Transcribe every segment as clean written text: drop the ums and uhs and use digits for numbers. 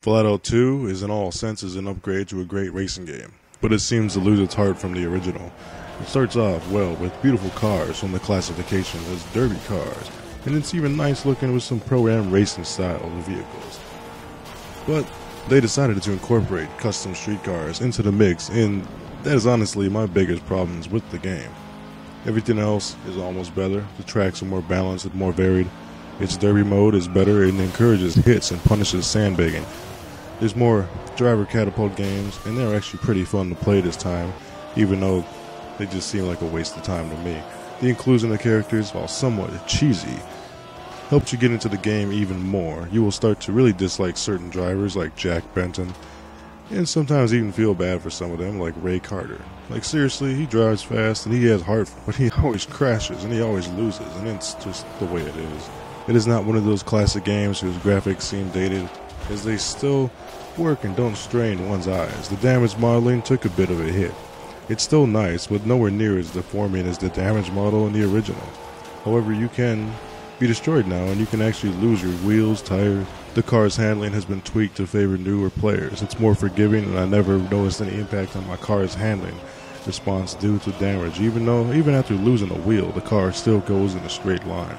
Flatout 2 is in all senses an upgrade to a great racing game, but it seems to lose its heart from the original. It starts off well with beautiful cars from the classification as derby cars, and it's even nice looking with some pro-am racing style of vehicles. But they decided to incorporate custom street cars into the mix, and that is honestly my biggest problems with the game. Everything else is almost better. The tracks are more balanced and more varied. Its derby mode is better and encourages hits and punishes sandbagging. There's more driver catapult games, and they're actually pretty fun to play this time, even though they just seem like a waste of time to me. The inclusion of characters, while somewhat cheesy, helps you get into the game even more. You will start to really dislike certain drivers like Jack Benton, and sometimes even feel bad for some of them like Ray Carter. Like seriously, he drives fast and he has heart, but he always crashes and he always loses, and it's just the way it is. It is not one of those classic games whose graphics seem dated, as they still work and don't strain one's eyes. The damage modeling took a bit of a hit. It's still nice, but nowhere near as deforming as the damage model in the original. However, you can be destroyed now, and you can actually lose your wheels, tires. The car's handling has been tweaked to favor newer players. It's more forgiving, and I never noticed any impact on my car's handling response due to damage, even after losing a wheel, the car still goes in a straight line.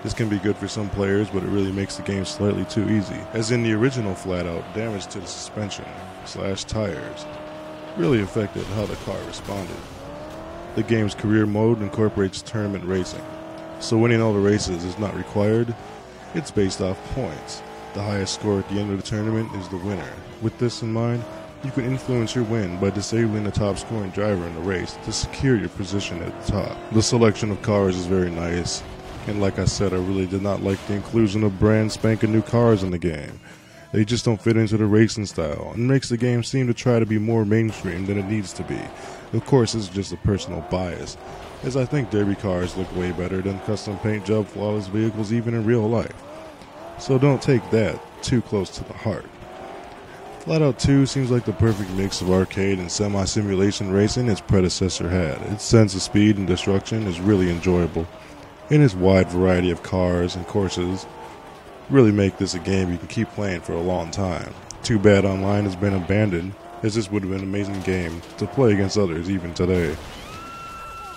This can be good for some players, but it really makes the game slightly too easy. As in the original Flatout, damage to the suspension/tires really affected how the car responded. The game's career mode incorporates tournament racing, so winning all the races is not required. It's based off points. The highest score at the end of the tournament is the winner. With this in mind, you can influence your win by disabling the top scoring driver in the race to secure your position at the top. The selection of cars is very nice. And like I said, I really did not like the inclusion of brand spanking new cars in the game. They just don't fit into the racing style, and makes the game seem to try to be more mainstream than it needs to be. Of course, this is just a personal bias, as I think derby cars look way better than custom paint job flawless vehicles even in real life. So don't take that too close to the heart. Flatout 2 seems like the perfect mix of arcade and semi-simulation racing its predecessor had. Its sense of speed and destruction is really enjoyable, and its wide variety of cars and courses really make this a game you can keep playing for a long time. Too bad online has been abandoned, as this would have been an amazing game to play against others even today.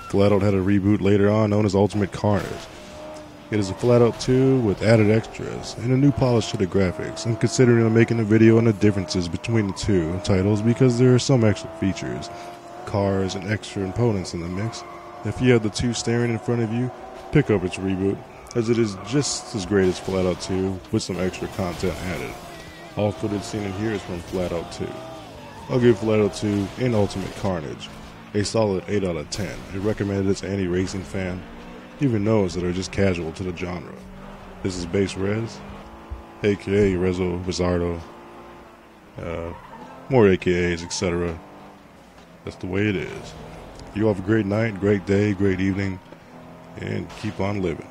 Flatout had a reboot later on known as Ultimate Carnage. It is a Flatout 2 with added extras and a new polish to the graphics. I'm considering making a video on the differences between the two titles because there are some extra features, cars, and extra components in the mix. If you have the two staring in front of you, pick up its reboot, as it is just as great as Flatout 2 with some extra content added. All footage seen in here is from Flatout 2. I'll give Flatout 2 and Ultimate Carnage a solid 8 out of 10. I recommend it to any racing fan, even those that are just casual to the genre. This is Base Rez, aka Rezo Bizardo, more AKAs, etc. That's the way it is. You have a great night, great day, great evening, and keep on living.